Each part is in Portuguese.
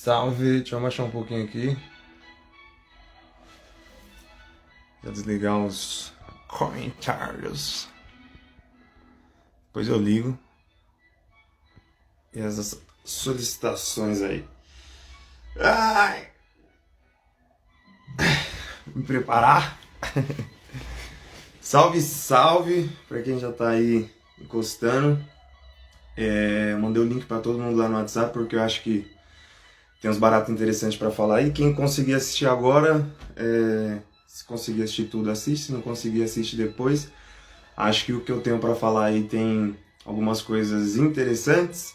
Salve, deixa eu abaixar um pouquinho aqui. Vou desligar os comentários. Depois eu ligo. E essas solicitações aí. Ai! Me preparar. Salve, salve pra quem já tá aí encostando. Mandei o link pra todo mundo lá no WhatsApp porque eu acho que tem uns baratos interessantes pra falar. E quem conseguir assistir agora, se conseguir assistir tudo, assiste. Se não conseguir, assiste depois. Acho que o que eu tenho pra falar aí tem algumas coisas interessantes.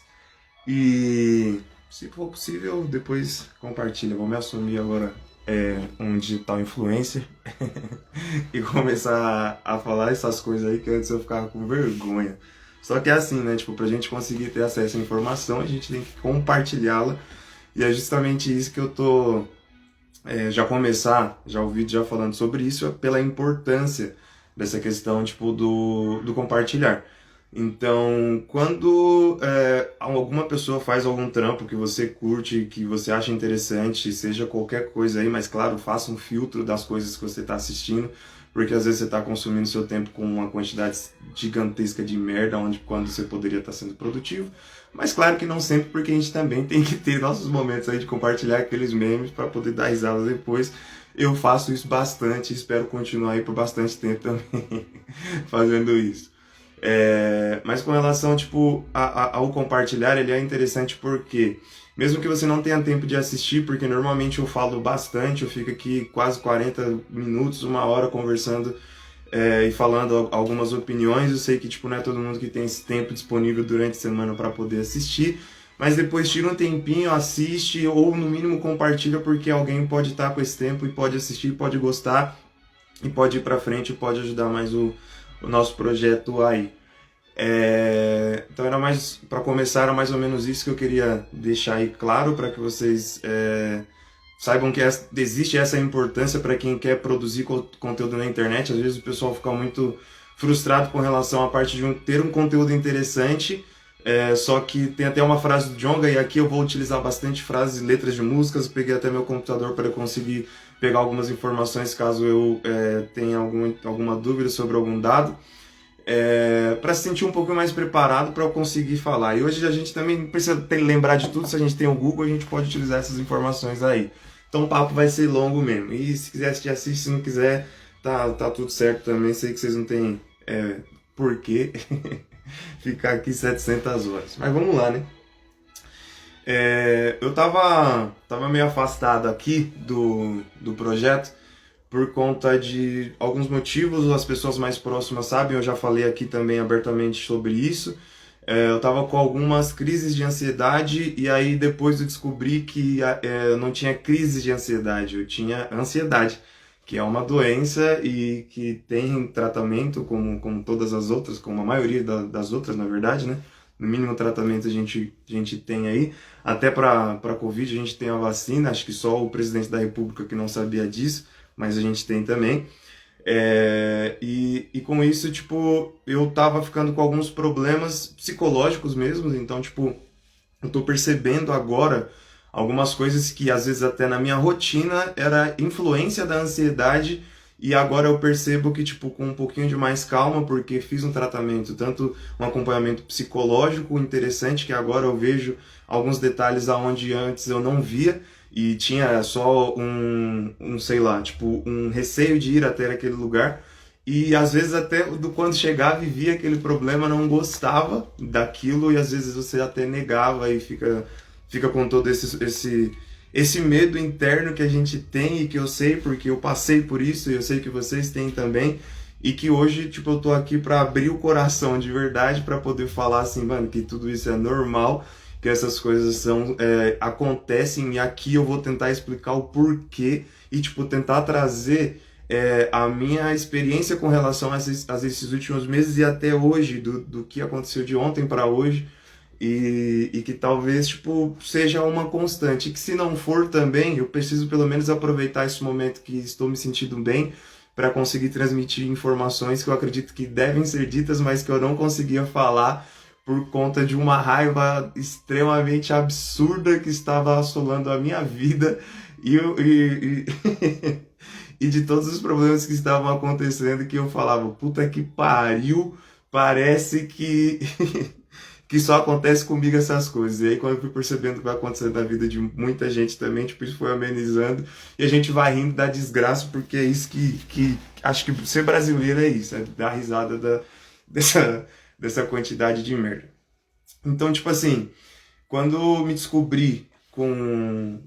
E se for possível, depois compartilha. Vou me assumir agora um digital influencer e começar a falar essas coisas aí que antes eu ficava com vergonha. Só que é assim, né? Tipo, pra gente conseguir ter acesso à informação, a gente tem que compartilhá-la. E é justamente isso que eu tô já o vídeo já falando sobre isso, é pela importância dessa questão, tipo, do compartilhar. Então, quando alguma pessoa faz algum trampo que você curte, que você acha interessante, seja qualquer coisa aí, mas claro, faça um filtro das coisas que você está assistindo, porque às vezes você está consumindo seu tempo com uma quantidade gigantesca de merda, onde quando você poderia estar sendo produtivo. Mas claro que não sempre, porque a gente também tem que ter nossos momentos aí de compartilhar aqueles memes para poder dar risada depois. Eu faço isso bastante e espero continuar aí por bastante tempo também fazendo isso. Mas com relação tipo, ao compartilhar, ele é interessante porque, mesmo que você não tenha tempo de assistir, porque normalmente eu falo bastante, eu fico aqui quase 40 minutos, uma hora conversando e falando algumas opiniões. Eu sei que tipo, não é todo mundo que tem esse tempo disponível durante a semana para poder assistir, mas depois tira um tempinho, assiste ou no mínimo compartilha, porque alguém pode estar com esse tempo e pode assistir, pode gostar e pode ir para frente, pode ajudar mais o nosso projeto aí. Então era mais para começar, era mais ou menos isso que eu queria deixar aí claro para que vocês saibam que existe essa importância para quem quer produzir conteúdo na internet. Às vezes o pessoal fica muito frustrado com relação à parte de ter um conteúdo interessante, só que tem até uma frase do Djonga, e aqui eu vou utilizar bastante frases e letras de músicas. Peguei até meu computador para eu conseguir pegar algumas informações caso eu tenha alguma dúvida sobre algum dado, para se sentir um pouco mais preparado para eu conseguir falar. E hoje a gente também não precisa lembrar de tudo. Se a gente tem o Google, a gente pode utilizar essas informações aí. Então o papo vai ser longo mesmo. E se quiser assistir, assiste. Se não quiser, tá tudo certo também. Sei que vocês não têm porquê ficar aqui 700 horas. Mas vamos lá, né? Eu tava meio afastado aqui do projeto por conta de alguns motivos. As pessoas mais próximas sabem, eu já falei aqui também abertamente sobre isso. Eu estava com algumas crises de ansiedade, e aí depois eu descobri que eu não tinha crise de ansiedade, eu tinha ansiedade, que é uma doença e que tem tratamento como todas as outras, como a maioria das outras, na verdade, né? No mínimo tratamento a gente tem aí. Até para Covid a gente tem a vacina, acho que só o presidente da República que não sabia disso, mas a gente tem também. E com isso, tipo, eu tava ficando com alguns problemas psicológicos mesmo. Então, tipo, eu tô percebendo agora algumas coisas que às vezes até na minha rotina era influência da ansiedade, e agora eu percebo que, tipo, com um pouquinho de mais calma, porque fiz um tratamento, tanto um acompanhamento psicológico interessante, que agora eu vejo alguns detalhes aonde antes eu não via, e tinha só sei lá, tipo, um receio de ir até aquele lugar. E às vezes até quando chegava e via aquele problema, não gostava daquilo, e às vezes você até negava e fica com todo esse medo interno que a gente tem, e que eu sei porque eu passei por isso, e eu sei que vocês têm também, e que hoje, tipo, eu tô aqui para abrir o coração de verdade, para poder falar assim, mano, que tudo isso é normal, que essas coisas acontecem, e aqui eu vou tentar explicar o porquê e, tipo, tentar trazer a minha experiência com relação a esses últimos meses e até hoje, do que aconteceu de ontem para hoje, e que talvez, tipo, seja uma constante, que se não for também, eu preciso pelo menos aproveitar esse momento que estou me sentindo bem para conseguir transmitir informações que eu acredito que devem ser ditas, mas que eu não conseguia falar por conta de uma raiva extremamente absurda que estava assolando a minha vida e e de todos os problemas que estavam acontecendo que eu falava, puta que pariu, parece que que só acontece comigo essas coisas. E aí quando eu fui percebendo o que vai acontecendo na vida de muita gente também, tipo, isso foi amenizando e a gente vai rindo da desgraça, porque é isso que acho que ser brasileiro é isso, é dar risada dessa quantidade de merda. Então, tipo assim, quando me descobri com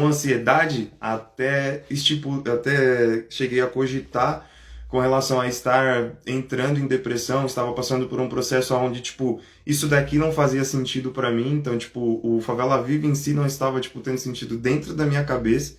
ansiedade, até cheguei a cogitar com relação a estar entrando em depressão, estava passando por um processo onde, tipo, isso daqui não fazia sentido pra mim, então, tipo, o Favela Viva em si não estava, tipo, tendo sentido dentro da minha cabeça.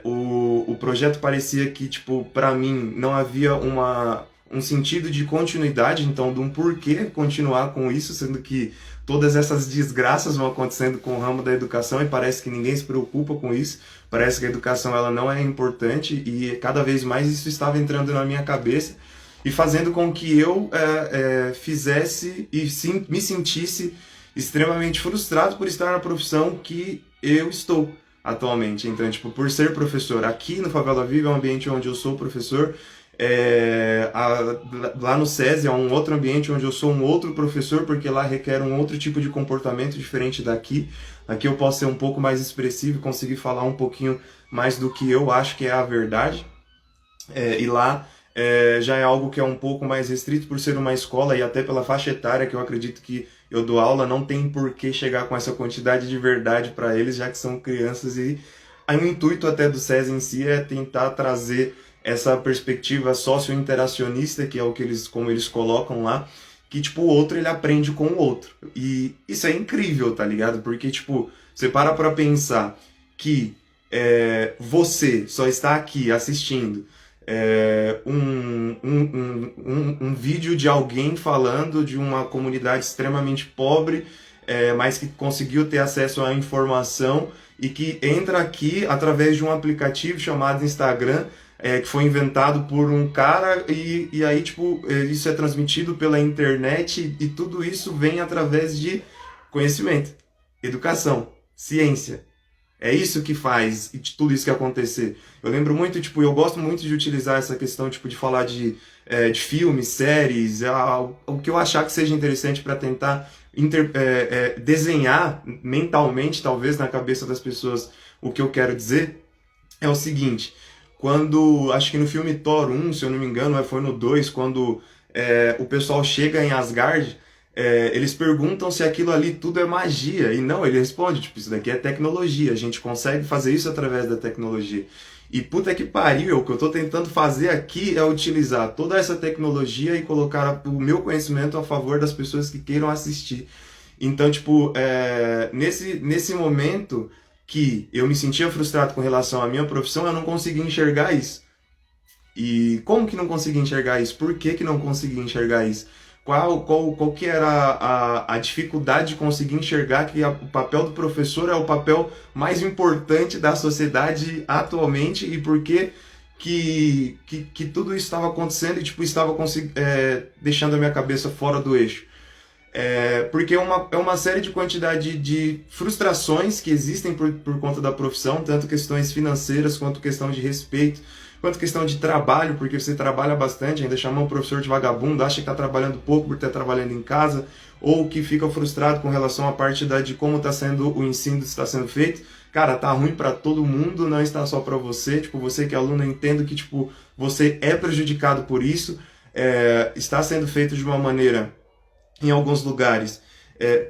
O projeto parecia que, tipo, pra mim não havia um sentido de continuidade, então, de um porquê continuar com isso, sendo que todas essas desgraças vão acontecendo com o ramo da educação e parece que ninguém se preocupa com isso, parece que a educação ela não é importante e cada vez mais isso estava entrando na minha cabeça e fazendo com que eu fizesse e me sentisse extremamente frustrado por estar na profissão que eu estou atualmente. Então, tipo, por ser professor aqui no Favela Viva, é um ambiente onde eu sou professor, lá no SESI é um outro ambiente onde eu sou um outro professor, porque lá requer um outro tipo de comportamento diferente daqui. Aqui eu posso ser um pouco mais expressivo e conseguir falar um pouquinho mais do que eu acho que é a verdade. E lá já é algo que é um pouco mais restrito por ser uma escola e até pela faixa etária que eu acredito que eu dou aula, não tem por que chegar com essa quantidade de verdade para eles, já que são crianças e o intuito até do SESI em si é tentar trazer essa perspectiva socio-interacionista, que é o que como eles colocam lá, que, tipo, o outro, ele aprende com o outro. E isso é incrível, tá ligado? Porque, tipo, você para pra pensar que você só está aqui assistindo um vídeo de alguém falando de uma comunidade extremamente pobre, mas que conseguiu ter acesso à informação e que entra aqui através de um aplicativo chamado Instagram, que foi inventado por um cara e aí, tipo, isso é transmitido pela internet e tudo isso vem através de conhecimento, educação, ciência. É isso que faz e de tudo isso que acontecer. Eu lembro muito, tipo, eu gosto muito de utilizar essa questão, tipo, de falar de filmes, séries, o que eu achar que seja interessante para tentar desenhar mentalmente, talvez, na cabeça das pessoas o que eu quero dizer. É o seguinte, quando, acho que no filme Thor 1, se eu não me engano, foi no 2, quando o pessoal chega em Asgard, eles perguntam se aquilo ali tudo é magia, e não, ele responde, tipo, isso daqui é tecnologia, a gente consegue fazer isso através da tecnologia. E puta que pariu, o que eu tô tentando fazer aqui é utilizar toda essa tecnologia e colocar o meu conhecimento a favor das pessoas que queiram assistir. Então, tipo, nesse momento que eu me sentia frustrado com relação à minha profissão, eu não conseguia enxergar isso. E como que não conseguia enxergar isso? Por que que não conseguia enxergar isso? Qual que era a dificuldade de conseguir enxergar que o papel do professor é o papel mais importante da sociedade atualmente e por que tudo isso estava acontecendo e tipo, estava deixando a minha cabeça fora do eixo? Porque é uma série de quantidade de frustrações que existem por conta da profissão, tanto questões financeiras quanto questão de respeito, quanto questão de trabalho, porque você trabalha bastante, ainda chamar um professor de vagabundo, acha que está trabalhando pouco por estar trabalhando em casa, ou que fica frustrado com relação à parte de como está sendo o ensino, está sendo feito. Cara, tá ruim para todo mundo, não está só para você. Tipo, você que é aluno, eu entendo que tipo, você é prejudicado por isso. Está sendo feito de uma maneira, em alguns lugares,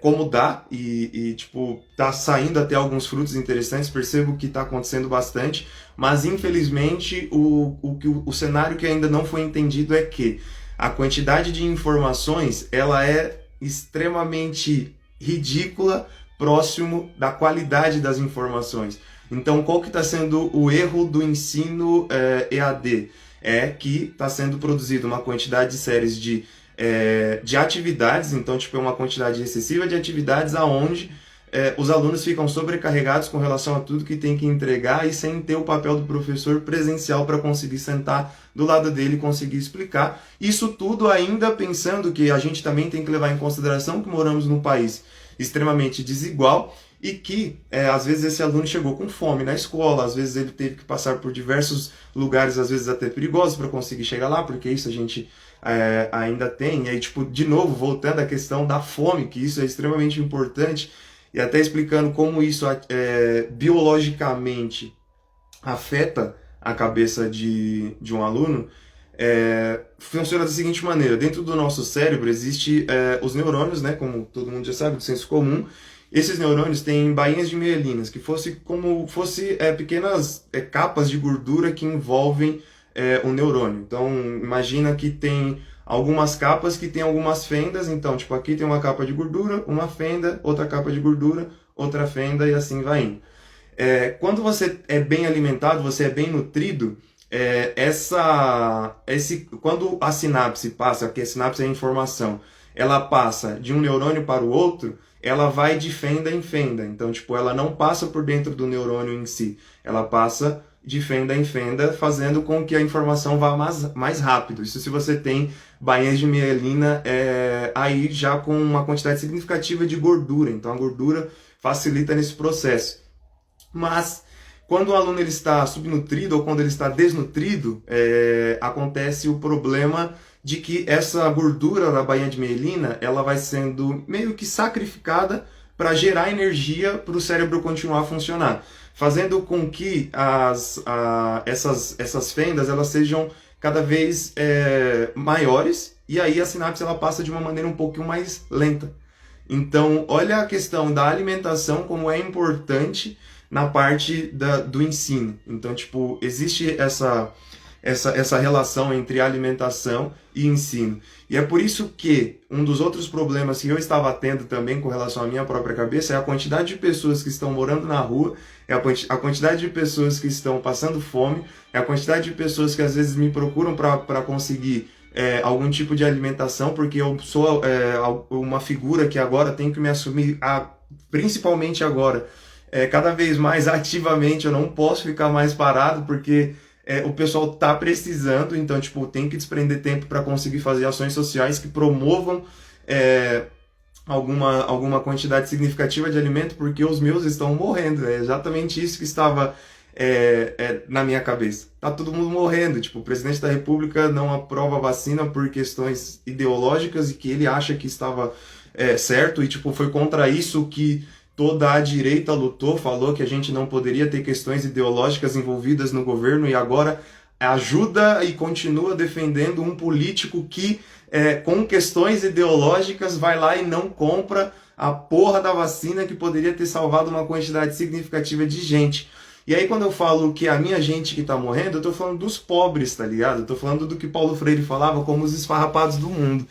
como dá, e tipo, tá saindo até alguns frutos interessantes, percebo que está acontecendo bastante, mas infelizmente o cenário que ainda não foi entendido é que a quantidade de informações ela é extremamente ridícula próximo da qualidade das informações. Então, qual que está sendo o erro do ensino EAD? É que está sendo produzido uma quantidade de séries de atividades, então tipo, é uma quantidade excessiva de atividades aonde os alunos ficam sobrecarregados com relação a tudo que tem que entregar e sem ter o papel do professor presencial para conseguir sentar do lado dele e conseguir explicar. Isso tudo ainda pensando que a gente também tem que levar em consideração que moramos num país extremamente desigual e que, às vezes, esse aluno chegou com fome na escola, às vezes ele teve que passar por diversos lugares, às vezes até perigosos, para conseguir chegar lá, porque isso a gente ainda tem. E aí, tipo, de novo, voltando à questão da fome, que isso é extremamente importante, e até explicando como isso biologicamente afeta a cabeça de um aluno, funciona da seguinte maneira: dentro do nosso cérebro existe os neurônios, né, como todo mundo já sabe, do senso comum. Esses neurônios têm bainhas de mielinas, que como fosse pequenas capas de gordura que envolvem o neurônio. Então, imagina que tem algumas capas que tem algumas fendas. Então, tipo, aqui tem uma capa de gordura, uma fenda, outra capa de gordura, outra fenda e assim vai indo. Quando você é bem alimentado, você é bem nutrido, quando a sinapse passa, que a sinapse é a informação, ela passa de um neurônio para o outro, ela vai de fenda em fenda. Então, tipo, ela não passa por dentro do neurônio em si, ela passa de fenda em fenda, fazendo com que a informação vá mais rápido. Isso se você tem bainhas de mielina aí já com uma quantidade significativa de gordura. Então, a gordura facilita nesse processo. Mas quando o aluno ele está subnutrido ou quando ele está desnutrido, acontece o problema de que essa gordura da bainha de mielina ela vai sendo meio que sacrificada para gerar energia para o cérebro continuar a funcionar, fazendo com que essas fendas elas sejam cada vez maiores, e aí a sinapse ela passa de uma maneira um pouquinho mais lenta. Então, olha a questão da alimentação, como é importante na parte do ensino. Então, tipo, existe essa relação entre alimentação e ensino. E é por isso que um dos outros problemas que eu estava tendo também com relação à minha própria cabeça é a quantidade de pessoas que estão morando na rua, é a quantidade de pessoas que estão passando fome, é a quantidade de pessoas que às vezes me procuram para conseguir algum tipo de alimentação, porque eu sou uma figura que agora tenho que me assumir, principalmente agora, cada vez mais ativamente. Eu não posso ficar mais parado, porque o pessoal tá precisando. Então, tipo, tem que desprender tempo para conseguir fazer ações sociais que promovam alguma quantidade significativa de alimento, porque os meus estão morrendo. É exatamente isso que estava na minha cabeça. Tá todo mundo morrendo. Tipo, o presidente da República não aprova a vacina por questões ideológicas e que ele acha que estava certo, e tipo, foi contra isso que toda a direita lutou, falou que a gente não poderia ter questões ideológicas envolvidas no governo, e agora ajuda e continua defendendo um político que, com questões ideológicas, vai lá e não compra a porra da vacina que poderia ter salvado uma quantidade significativa de gente. E aí, quando eu falo que a minha gente que tá morrendo, eu tô falando dos pobres, tá ligado? Eu tô falando do que Paulo Freire falava como os esfarrapados do mundo.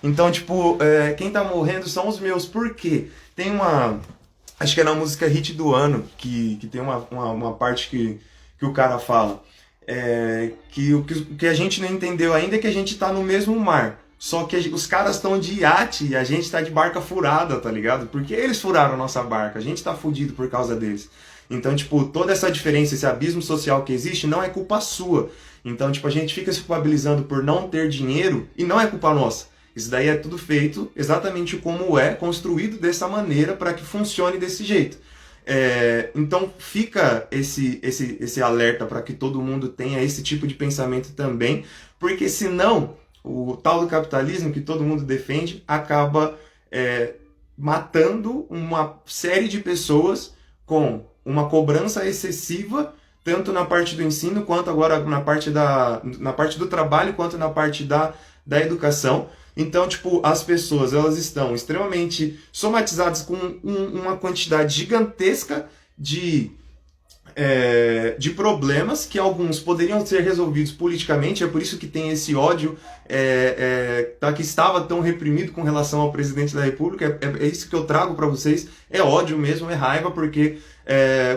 Então, tipo, quem tá morrendo são os meus. Por quê? Tem acho que é na música Hit do Ano, que tem uma parte que o cara fala, que o que a gente não entendeu ainda é que a gente tá no mesmo mar. Só que os caras estão de iate e a gente tá de barca furada, tá ligado? Porque eles furaram a nossa barca, a gente tá fudido por causa deles. Então, tipo, toda essa diferença, esse abismo social que existe, não é culpa sua. Então, tipo, a gente fica se culpabilizando por não ter dinheiro e não é culpa nossa. Isso daí é tudo feito exatamente como construído dessa maneira para que funcione desse jeito. Então fica esse alerta para que todo mundo tenha esse tipo de pensamento também, porque senão o tal do capitalismo que todo mundo defende acaba matando uma série de pessoas com uma cobrança excessiva, tanto na parte do ensino, quanto agora na parte do trabalho, quanto na parte da educação. Então, tipo, as pessoas elas estão extremamente somatizadas com uma quantidade gigantesca de problemas, que alguns poderiam ser resolvidos politicamente. É por isso que tem esse ódio que estava tão reprimido com relação ao presidente da República. É isso que eu trago para vocês. É ódio mesmo, é raiva, porque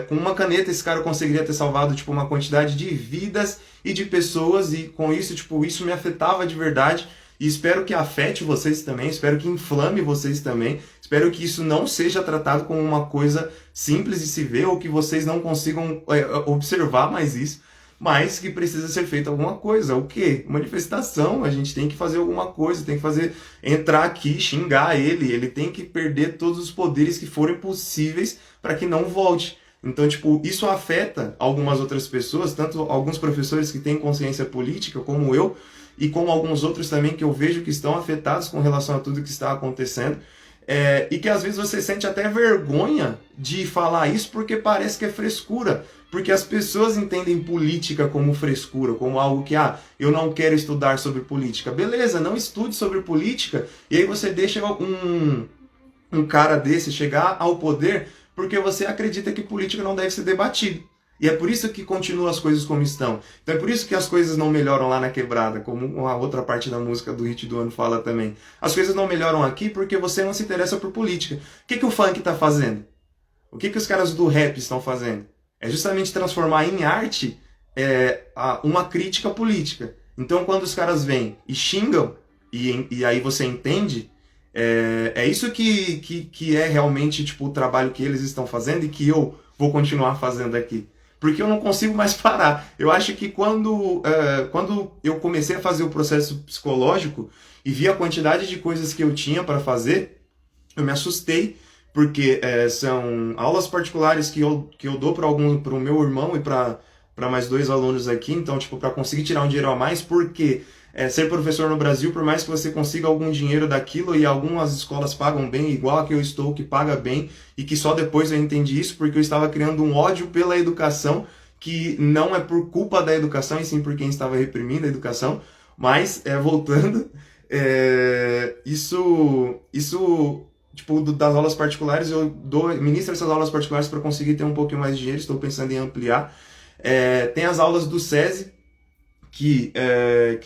com uma caneta esse cara conseguiria ter salvado, tipo, uma quantidade de vidas e de pessoas, e com isso, tipo, isso me afetava de verdade. e espero que afete vocês também, espero que inflame vocês também, espero que isso não seja tratado como uma coisa simples de se ver ou que vocês não consigam observar mais isso, mas que precisa ser feita alguma coisa. O quê? Manifestação, a gente tem que fazer alguma coisa, tem que fazer, entrar aqui, xingar ele tem que perder todos os poderes que forem possíveis para que não volte. Então, tipo, isso afeta algumas outras pessoas, tanto alguns professores que têm consciência política, como eu, e como alguns outros também que eu vejo que estão afetados com relação a tudo que está acontecendo. E que às vezes você sente até vergonha de falar isso porque parece que é frescura. Porque as pessoas entendem política como frescura, como algo que, eu não quero estudar sobre política. Beleza, não estude sobre política, e aí você deixa um cara desse chegar ao poder porque você acredita que política não deve ser debatido. E é por isso que continuam as coisas como estão. Então é por isso que as coisas não melhoram lá na quebrada, como a outra parte da música do Hit do Ano fala também. As coisas não melhoram aqui porque você não se interessa por política. O que o funk está fazendo? O que os caras do rap estão fazendo? É justamente transformar em arte uma crítica política. Então quando os caras vêm e xingam, e aí você entende, é isso que é realmente tipo, o trabalho que eles estão fazendo e que eu vou continuar fazendo aqui. Porque eu não consigo mais parar. Eu acho que quando eu comecei a fazer o processo psicológico e vi a quantidade de coisas que eu tinha para fazer, eu me assustei, porque são aulas particulares que eu dou para o meu irmão e para mais 2 alunos aqui, então, tipo, para conseguir tirar um dinheiro a mais, porque ser professor no Brasil, por mais que você consiga algum dinheiro daquilo, e algumas escolas pagam bem, igual a que eu estou, que paga bem, e que só depois eu entendi isso, porque eu estava criando um ódio pela educação, que não é por culpa da educação, e sim por quem estava reprimindo a educação. Mas, voltando, isso tipo, das aulas particulares, eu ministro essas aulas particulares para conseguir ter um pouquinho mais de dinheiro, estou pensando em ampliar. Tem as aulas do SESI, que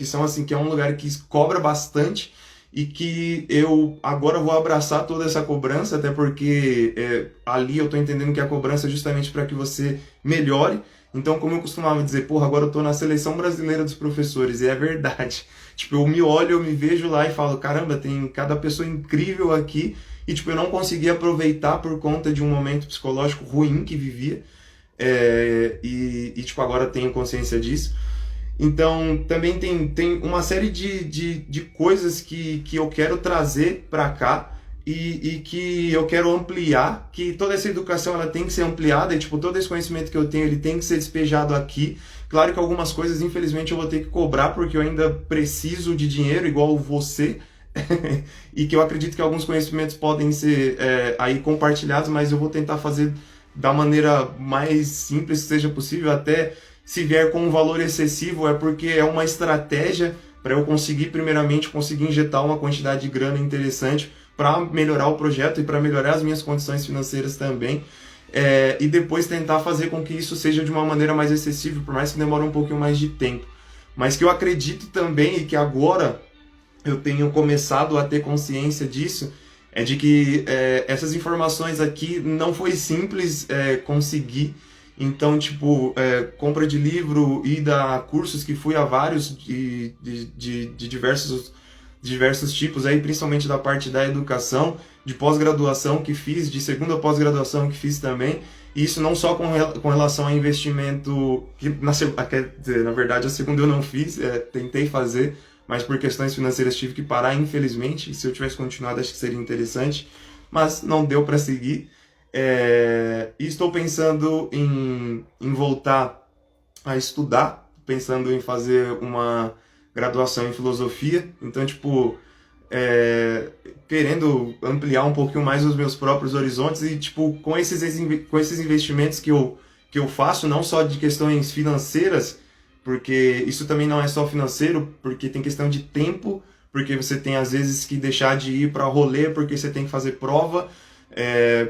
são assim, que é um lugar que cobra bastante, e que eu agora vou abraçar toda essa cobrança, até porque ali eu estou entendendo que a cobrança é justamente para que você melhore. Então, como eu costumava dizer, agora eu estou na seleção brasileira dos professores, e é verdade. Tipo, eu me olho, eu me vejo lá e falo, caramba, tem cada pessoa incrível aqui, e tipo, eu não consegui aproveitar por conta de um momento psicológico ruim que vivia, tipo, agora tenho consciência disso. Então, também tem uma série de coisas que eu quero trazer para cá, e que eu quero ampliar, que toda essa educação ela tem que ser ampliada, e tipo, todo esse conhecimento que eu tenho, ele tem que ser despejado aqui. Claro que algumas coisas, infelizmente, eu vou ter que cobrar, porque eu ainda preciso de dinheiro, igual você, e que eu acredito que alguns conhecimentos podem ser aí compartilhados, mas eu vou tentar fazer da maneira mais simples que seja possível. Até se vier com um valor excessivo, é porque é uma estratégia para eu conseguir, primeiramente, conseguir injetar uma quantidade de grana interessante para melhorar o projeto e para melhorar as minhas condições financeiras também, e depois tentar fazer com que isso seja de uma maneira mais excessiva, por mais que demore um pouquinho mais de tempo. Mas que eu acredito também, e que agora eu tenho começado a ter consciência disso, é de que essas informações aqui não foi simples conseguir. Então, tipo, compra de livro, ida a cursos, que fui a vários de diversos tipos, aí, principalmente da parte da educação, de pós-graduação que fiz, de segunda pós-graduação que fiz também. E isso não só com relação a investimento, que na verdade a segunda eu não fiz, tentei fazer, mas por questões financeiras tive que parar, infelizmente. Se eu tivesse continuado, acho que seria interessante, mas não deu para seguir. E estou pensando em voltar a estudar, pensando em fazer uma graduação em filosofia. Então, tipo, querendo ampliar um pouquinho mais os meus próprios horizontes, e tipo, com esses investimentos que eu faço, não só de questões financeiras, porque isso também não é só financeiro, porque tem questão de tempo, porque você tem às vezes que deixar de ir para rolê porque você tem que fazer prova,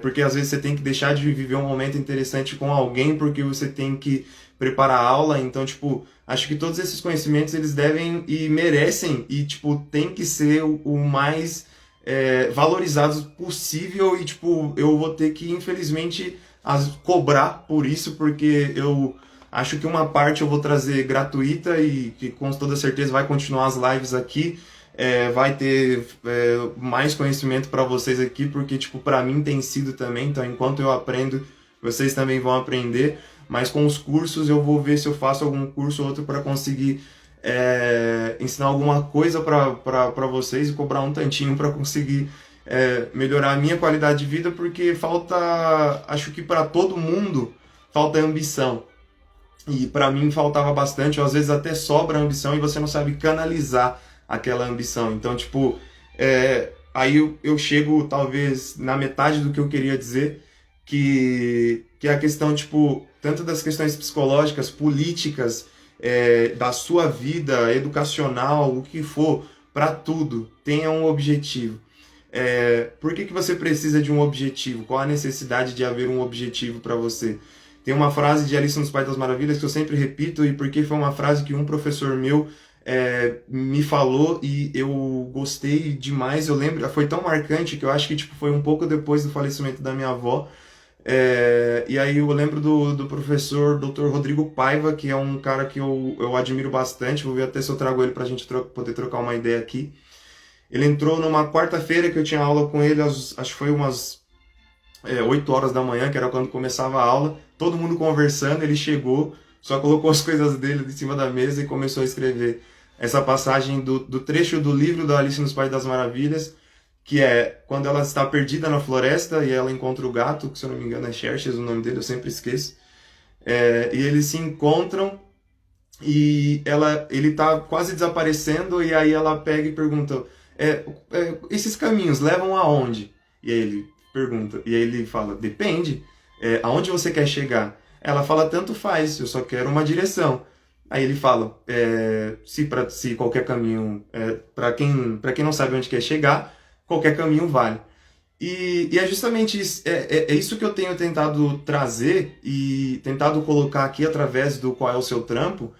porque às vezes você tem que deixar de viver um momento interessante com alguém porque você tem que preparar a aula. Então, tipo, acho que todos esses conhecimentos eles devem e merecem, e tipo, tem que ser o mais valorizados possível. E tipo, eu vou ter que, infelizmente, cobrar por isso, porque eu acho que uma parte eu vou trazer gratuita, e que com toda certeza vai continuar as lives aqui, vai ter mais conhecimento para vocês aqui, porque, tipo, para mim tem sido também. Então, enquanto eu aprendo, vocês também vão aprender. Mas com os cursos, eu vou ver se eu faço algum curso ou outro para conseguir ensinar alguma coisa para vocês e cobrar um tantinho para conseguir melhorar a minha qualidade de vida, porque falta, acho que para todo mundo, falta ambição. E para mim faltava bastante, ou às vezes até sobra ambição e você não sabe canalizar aquela ambição. Então, tipo, aí eu chego talvez na metade do que eu queria dizer, que é a questão, tipo, tanto das questões psicológicas, políticas, da sua vida, educacional, o que for, para tudo, tenha um objetivo. Por que você precisa de um objetivo? Qual a necessidade de haver um objetivo para você? Tem uma frase de Alice no País das Maravilhas que eu sempre repito, e porque foi uma frase que um professor meu me falou e eu gostei demais. Eu lembro, foi tão marcante que eu acho que tipo, foi um pouco depois do falecimento da minha avó. E aí eu lembro do professor Dr. Rodrigo Paiva, que é um cara que eu admiro bastante. Vou ver até se eu trago ele para a gente poder trocar uma ideia aqui. Ele entrou numa quarta-feira que eu tinha aula com ele, acho que foi umas 8 horas da manhã, que era quando começava a aula, todo mundo conversando, ele chegou, só colocou as coisas dele em cima da mesa e começou a escrever essa passagem do trecho do livro da Alice no País das Maravilhas, que é quando ela está perdida na floresta e ela encontra o gato, que se eu não me engano é Xerxes o nome dele, eu sempre esqueço, e eles se encontram e ele está quase desaparecendo, e aí ela pega e pergunta, esses caminhos levam aonde? E aí ele pergunta, e aí ele fala, depende, aonde você quer chegar? Ela fala, tanto faz, eu só quero uma direção. Aí ele fala, se qualquer caminho, para quem não sabe onde quer chegar, qualquer caminho vale. E é justamente isso, é isso que eu tenho tentado trazer e tentado colocar aqui através do Qual é o Seu Trampo,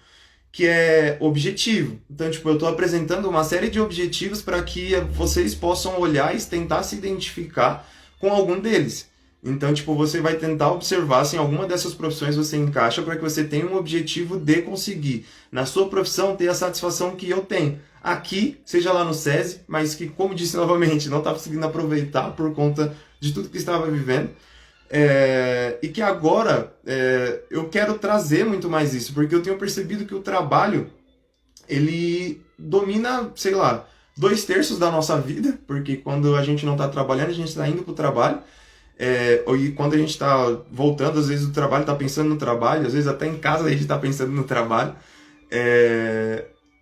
que é objetivo. Então, tipo, eu estou apresentando uma série de objetivos para que vocês possam olhar e tentar se identificar com algum deles. Então, tipo, você vai tentar observar se em alguma dessas profissões você encaixa para que você tenha um objetivo de conseguir, na sua profissão, ter a satisfação que eu tenho. Aqui, seja lá no SESI, mas que, como disse novamente, não está conseguindo aproveitar por conta de tudo que estava vivendo. E que agora eu quero trazer muito mais isso, porque eu tenho percebido que o trabalho, ele domina, sei lá, 2/3 da nossa vida, porque quando a gente não está trabalhando, a gente está indo para o trabalho, e quando a gente está voltando, às vezes o trabalho está pensando no trabalho, às vezes até em casa a gente está pensando no trabalho,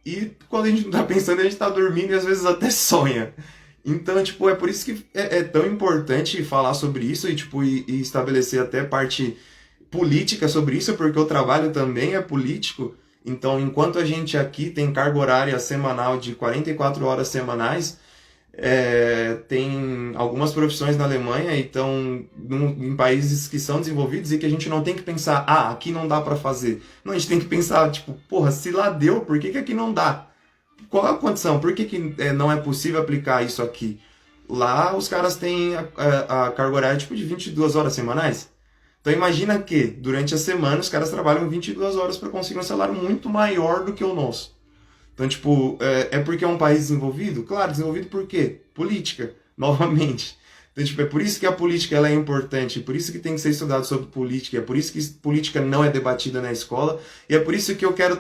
e quando a gente não está pensando, a gente está dormindo e às vezes até sonha. Então, tipo, é por isso que é tão importante falar sobre isso e, tipo, e estabelecer até parte política sobre isso, porque o trabalho também é político. Então, enquanto a gente aqui tem carga horária semanal de 44 horas semanais, tem algumas profissões na Alemanha e estão em países que são desenvolvidos e que a gente não tem que pensar, aqui não dá para fazer. Não, a gente tem que pensar, tipo, porra, se lá deu, por que aqui não dá? Qual é a condição? Por que não é possível aplicar isso aqui? Lá os caras têm a carga horária tipo de 22 horas semanais. Então imagina que durante a semana os caras trabalham 22 horas para conseguir um salário muito maior do que o nosso. Então, tipo, porque é um país desenvolvido? Claro, desenvolvido por quê? Política, novamente. Então, tipo, é por isso que a política ela é importante, por isso que tem que ser estudado sobre política, é por isso que política não é debatida na escola, e é por isso que eu quero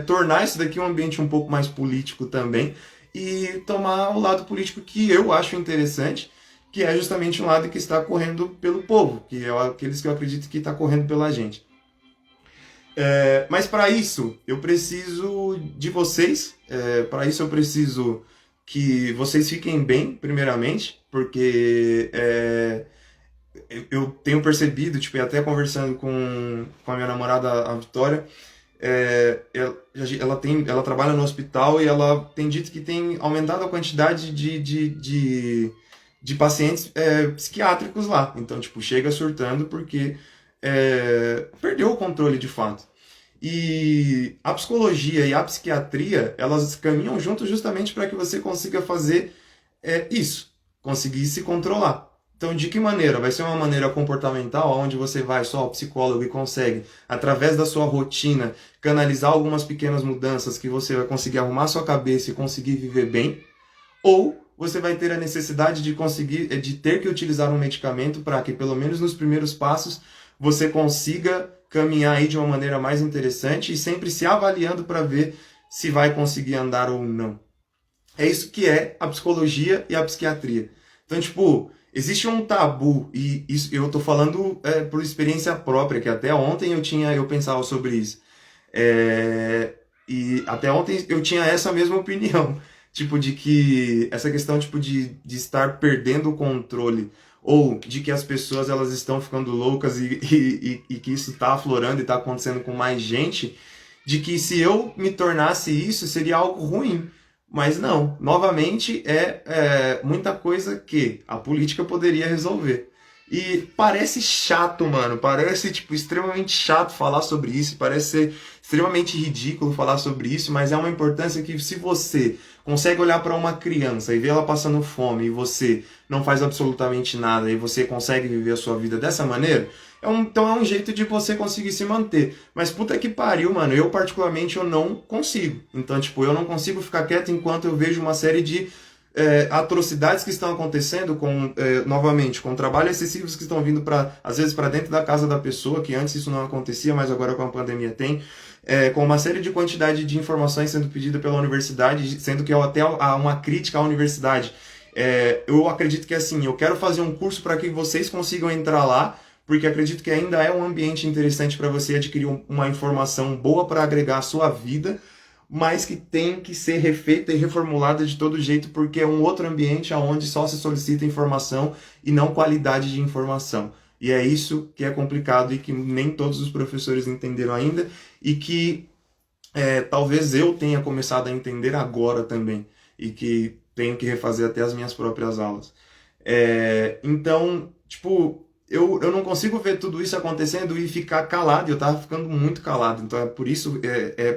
tornar isso daqui um ambiente um pouco mais político também, e tomar o lado político que eu acho interessante, que é justamente um lado que está correndo pelo povo, que é aqueles que eu acredito que está correndo pela gente. Mas para isso, eu preciso de vocês, para isso eu preciso que vocês fiquem bem, primeiramente, porque eu tenho percebido, tipo, e até conversando com a minha namorada, a Vitória, ela trabalha no hospital e ela tem dito que tem aumentado a quantidade de pacientes psiquiátricos lá. Então, tipo, chega surtando porque perdeu o controle de fato. E a psicologia e a psiquiatria, elas caminham juntos justamente para que você consiga fazer isso, conseguir se controlar. Então, de que maneira? Vai ser uma maneira comportamental, onde você vai só ao psicólogo e consegue, através da sua rotina, canalizar algumas pequenas mudanças que você vai conseguir arrumar sua cabeça e conseguir viver bem. ou você vai ter a necessidade de de ter que utilizar um medicamento para que, pelo menos nos primeiros passos, você consiga caminhar aí de uma maneira mais interessante e sempre se avaliando para ver se vai conseguir andar ou não. É isso que é a psicologia e a psiquiatria. Então, tipo, existe um tabu, e isso, eu tô falando por experiência própria, que até ontem eu pensava sobre isso. É, e até ontem eu tinha essa mesma opinião. Tipo, de que essa questão tipo, de estar perdendo o controle, ou de que as pessoas elas estão ficando loucas e que isso está aflorando e está acontecendo com mais gente, de que se eu me tornasse isso seria algo ruim. Mas não, novamente é muita coisa que a política poderia resolver. E parece chato, mano. Parece, tipo, extremamente chato falar sobre isso. Parece ser extremamente ridículo falar sobre isso. Mas é uma importância que, se você consegue olhar para uma criança e ver ela passando fome e você não faz absolutamente nada e você consegue viver a sua vida dessa maneira, então é um jeito de você conseguir se manter. Mas puta que pariu, mano. Eu, particularmente, eu não consigo. Então, tipo, eu não consigo ficar quieto enquanto eu vejo uma série de atrocidades que estão acontecendo novamente, com trabalhos excessivos que estão vindo às vezes para dentro da casa da pessoa, que antes isso não acontecia, mas agora com a pandemia tem, com uma série de quantidade de informações sendo pedida pela universidade, sendo que até há uma crítica à universidade. Eu acredito que assim, eu quero fazer um curso para que vocês consigam entrar lá, porque acredito que ainda é um ambiente interessante para você adquirir uma informação boa para agregar à sua vida, mas que tem que ser refeita e reformulada de todo jeito, porque é um outro ambiente onde só se solicita informação e não qualidade de informação. E é isso que é complicado e que nem todos os professores entenderam ainda, e que talvez eu tenha começado a entender agora também, e que tenho que refazer até as minhas próprias aulas. Então, tipo, eu não consigo ver tudo isso acontecendo e ficar calado, e eu tava ficando muito calado. Então é por isso,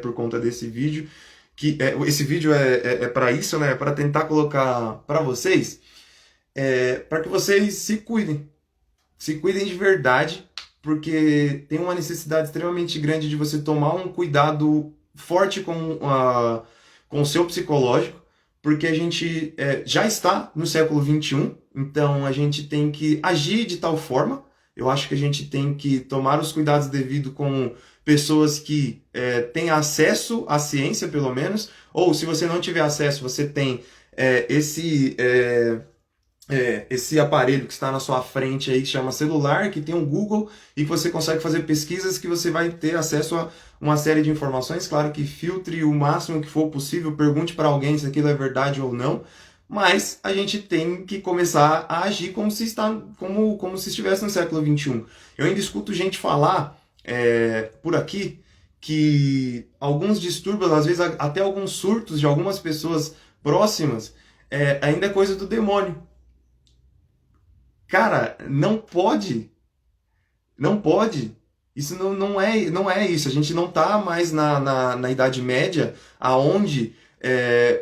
por conta desse vídeo, que esse vídeo é para isso, né? Para tentar colocar para vocês, para que vocês se cuidem de verdade, porque tem uma necessidade extremamente grande de você tomar um cuidado forte com o seu psicológico, porque a gente já está no século XXI, então a gente tem que agir de tal forma. Eu acho que a gente tem que tomar os cuidados devidos com pessoas que têm acesso à ciência, pelo menos, ou se você não tiver acesso, você tem esse aparelho que está na sua frente aí, que chama celular, que tem um Google e que você consegue fazer pesquisas, que você vai ter acesso a uma série de informações. Claro que filtre o máximo que for possível, pergunte para alguém se aquilo é verdade ou não, mas a gente tem que começar a agir como se estivesse no século XXI. Eu ainda escuto gente falar por aqui que alguns distúrbios, às vezes até alguns surtos de algumas pessoas próximas, ainda é coisa do demônio. Cara, não pode. Não pode. Isso não é isso. A gente não está mais na Idade Média, aonde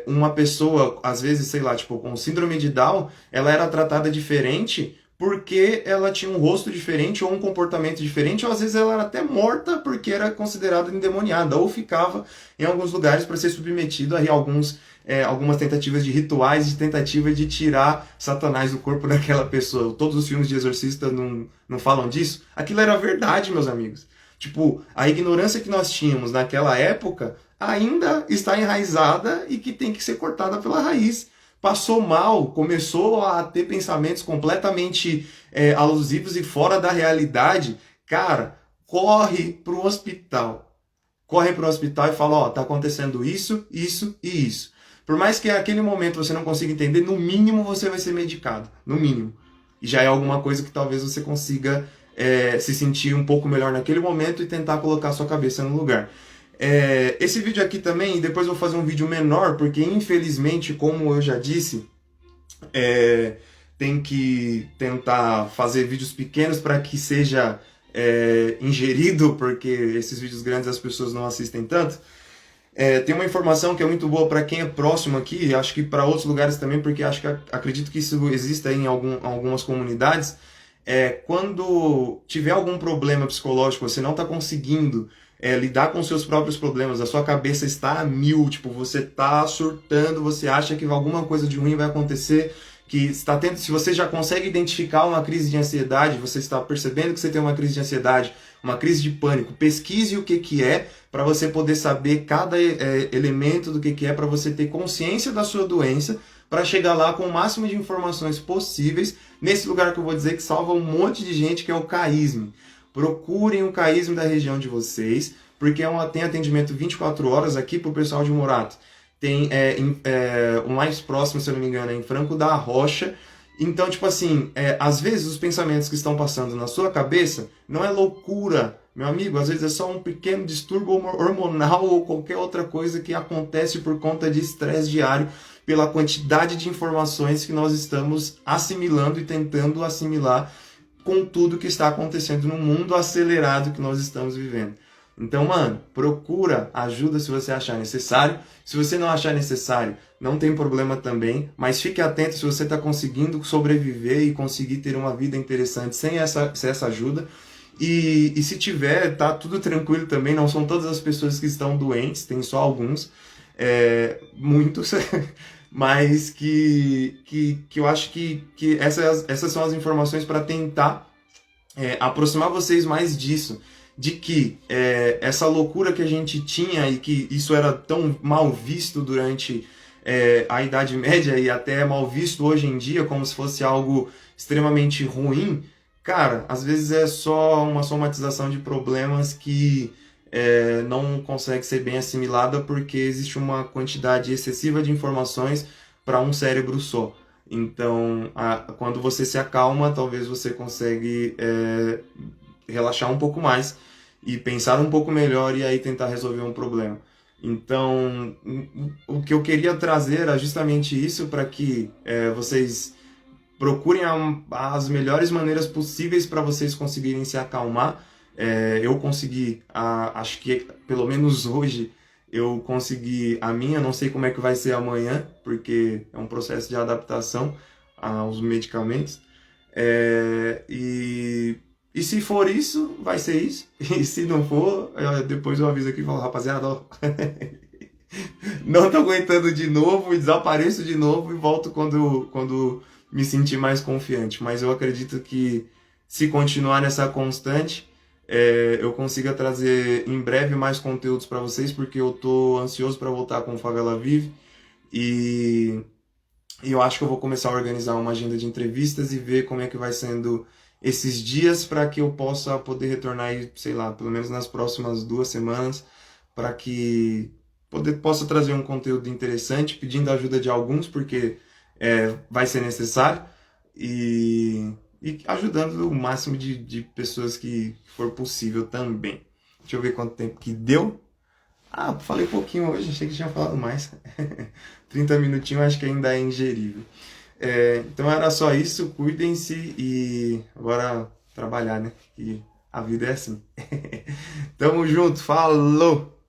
uma pessoa, às vezes, sei lá, tipo, com síndrome de Down, ela era tratada diferente porque ela tinha um rosto diferente ou um comportamento diferente, ou às vezes ela era até morta porque era considerada endemoniada, ou ficava em alguns lugares para ser submetida a algumas tentativas de rituais, de tentativa de tirar Satanás do corpo daquela pessoa. Todos os filmes de exorcista não falam disso. Aquilo era verdade, meus amigos. Tipo, a ignorância que nós tínhamos naquela época ainda está enraizada e que tem que ser cortada pela raiz. Passou mal, começou a ter pensamentos completamente alusivos e fora da realidade. Cara, corre pro hospital. Corre pro hospital e fala, tá acontecendo isso, isso e isso. Por mais que naquele momento você não consiga entender, no mínimo você vai ser medicado. No mínimo. E já é alguma coisa que talvez você consiga se sentir um pouco melhor naquele momento e tentar colocar a sua cabeça no lugar. Esse vídeo aqui também, depois eu vou fazer um vídeo menor, porque infelizmente, como eu já disse, tem que tentar fazer vídeos pequenos para que seja ingerido, porque esses vídeos grandes as pessoas não assistem tanto. Tem uma informação que é muito boa para quem é próximo aqui, acho que para outros lugares também, porque acredito que isso exista em algumas comunidades. Quando tiver algum problema psicológico, você não está conseguindo lidar com seus próprios problemas, a sua cabeça está a mil, tipo, você está surtando, você acha que alguma coisa de ruim vai acontecer, que está tendo, se você já consegue identificar uma crise de ansiedade, você está percebendo que você tem uma crise de ansiedade, uma crise de pânico, pesquise o que é, para você poder saber cada elemento do que é, para você ter consciência da sua doença, para chegar lá com o máximo de informações possíveis, nesse lugar que eu vou dizer que salva um monte de gente, que é o CAISM. Procurem o CAISM da região de vocês, porque tem atendimento 24 horas aqui para o pessoal de Morato. Tem o mais próximo, se eu não me engano, é em Franco da Rocha. Então, tipo assim, às vezes os pensamentos que estão passando na sua cabeça não é loucura, meu amigo, às vezes é só um pequeno distúrbio hormonal ou qualquer outra coisa que acontece por conta de estresse diário, pela quantidade de informações que nós estamos assimilando e tentando assimilar com tudo que está acontecendo no mundo acelerado que nós estamos vivendo. Então, mano, procura ajuda se você achar necessário. Se você não achar necessário, não tem problema também, mas fique atento se você está conseguindo sobreviver e conseguir ter uma vida interessante sem essa ajuda. E se tiver, tá tudo tranquilo também, não são todas as pessoas que estão doentes, tem só alguns, muitos, mas que eu acho que essas são as informações para tentar aproximar vocês mais disso, de que essa loucura que a gente tinha e que isso era tão mal visto durante a Idade Média e até mal visto hoje em dia como se fosse algo extremamente ruim, cara, às vezes é só uma somatização de problemas que não consegue ser bem assimilada porque existe uma quantidade excessiva de informações para um cérebro só. Então, quando você se acalma, talvez você consegue relaxar um pouco mais e pensar um pouco melhor e aí tentar resolver um problema. Então, o que eu queria trazer era justamente isso, para que vocês procurem as melhores maneiras possíveis para vocês conseguirem se acalmar. Eu consegui, acho que pelo menos hoje, eu consegui a minha, não sei como é que vai ser amanhã, porque é um processo de adaptação aos medicamentos. E se for isso, vai ser isso. E se não for, depois eu aviso aqui e falo, rapaziada, ó, não tô aguentando de novo, desapareço de novo e volto quando me sentir mais confiante. Mas eu acredito que se continuar nessa constante, eu consiga trazer em breve mais conteúdos para vocês, porque eu tô ansioso para voltar com o Favela Vive e eu acho que eu vou começar a organizar uma agenda de entrevistas e ver como é que vai sendo esses dias para que eu possa poder retornar aí, sei lá, pelo menos nas próximas 2 semanas, para que possa trazer um conteúdo interessante, pedindo a ajuda de alguns, porque vai ser necessário, e ajudando o máximo de pessoas que for possível também. Deixa eu ver quanto tempo que deu. Falei pouquinho hoje, achei que tinha falado mais. 30 minutinhos acho que ainda é ingerível. Então era só isso, cuidem-se e agora trabalhar, né? Que a vida é assim. Tamo junto, falou!